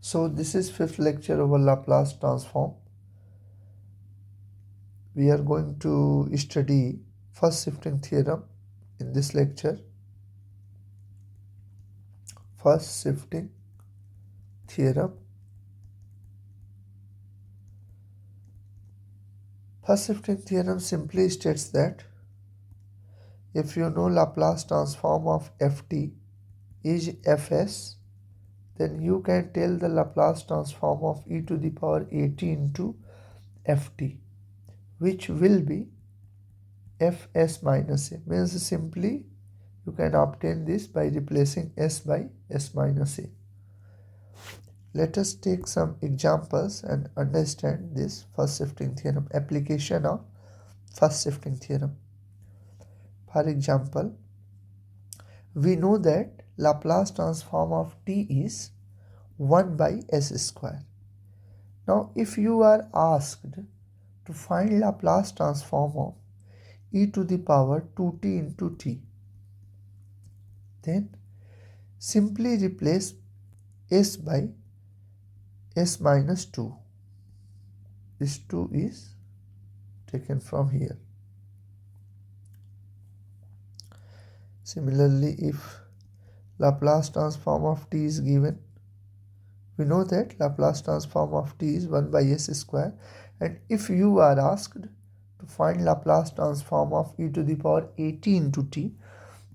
So this is fifth lecture over Laplace transform. We are going to study first shifting theorem in this lecture. First shifting theorem. First shifting theorem simply states that if you know Laplace transform of ft is fs, then you can tell the Laplace transform of e to the power at into ft, which will be fs minus a. Means simply you can obtain this by replacing s by s minus a. Let us take some examples and understand this first shifting theorem, application of first shifting theorem. For example, we know that Laplace transform of t is 1 by s square. Now, if you are asked to find Laplace transform of e to the power 2t into t, then simply replace s by s minus 2. This 2 is taken from here. Similarly, if Laplace transform of t is given, we know that Laplace transform of t is 1 by s square, and if you are asked to find Laplace transform of e to the power at into t,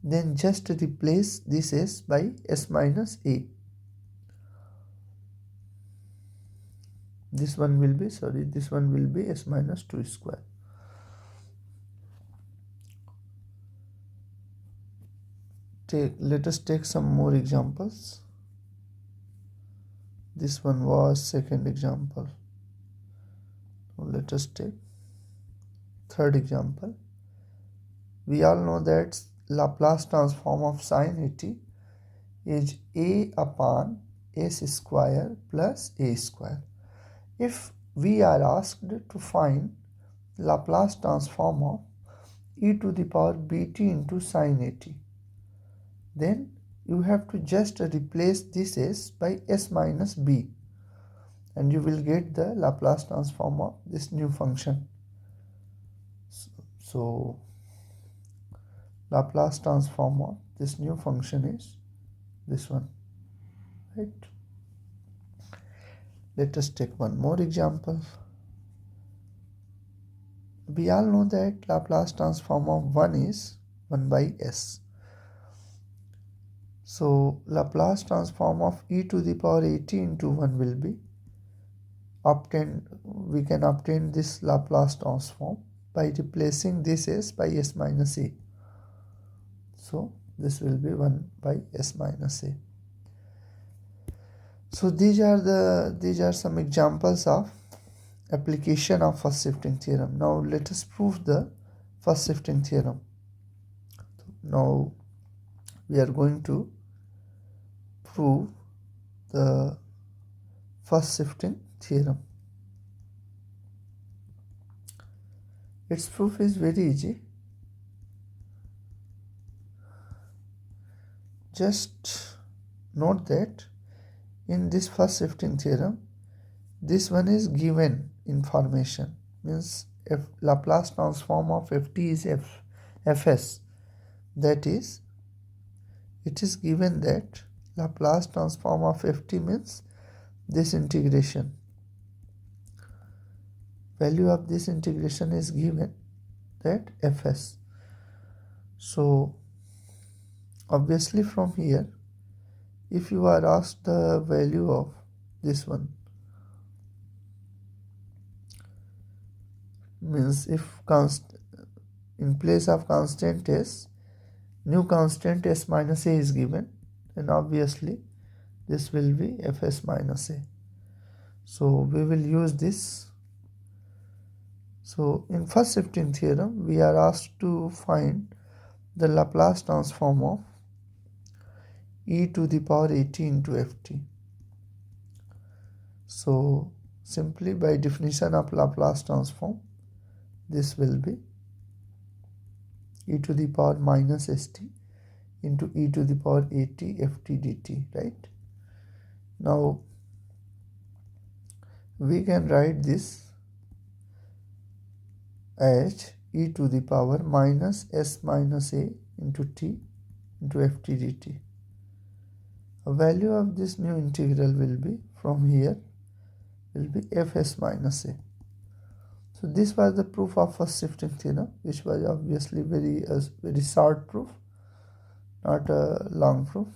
then just replace this s by s minus a. This one will be s minus 2 square. Let us take some more examples. This one was second example. Now let us take third example. We all know that Laplace transform of sin at is a upon s square plus a square. If we are asked to find Laplace transform of e to the power bt into sin at, then you have to just replace this s by s minus b, and you will get the Laplace transform of this new function. So Laplace transform of this new function is this one, right? Let us take one more example. We all know that Laplace transform of 1 is 1 by s. So Laplace transform of e to the power at into 1 will be obtained. We can obtain this Laplace transform by replacing this s by s minus a. So this will be 1 by s minus a. So these are some examples of application of first shifting theorem. Now let us prove the first shifting theorem. Now we are going to prove the first shifting theorem. Its proof is very easy. Just note that in this first shifting theorem, this one is given information. Means if Laplace transform of ft is fs, that is, it is given that Laplace transform of ft means this integration. Value of this integration is given, that fs. So obviously from here, if you are asked the value of this one, means if in place of constant s, new constant s minus a is given, then obviously this will be fs minus a. So we will use this. So in first shifting theorem, we are asked to find the Laplace transform of e to the power at into ft. So simply by definition of Laplace transform, this will be e to the power minus st into e to the power at ft dt, right? Now we can write this as e to the power minus s minus a into t into ft dt. The value of this new integral will be from here will be fs minus a. So this was the proof of first shifting theorem, which was obviously very short proof, not a long proof.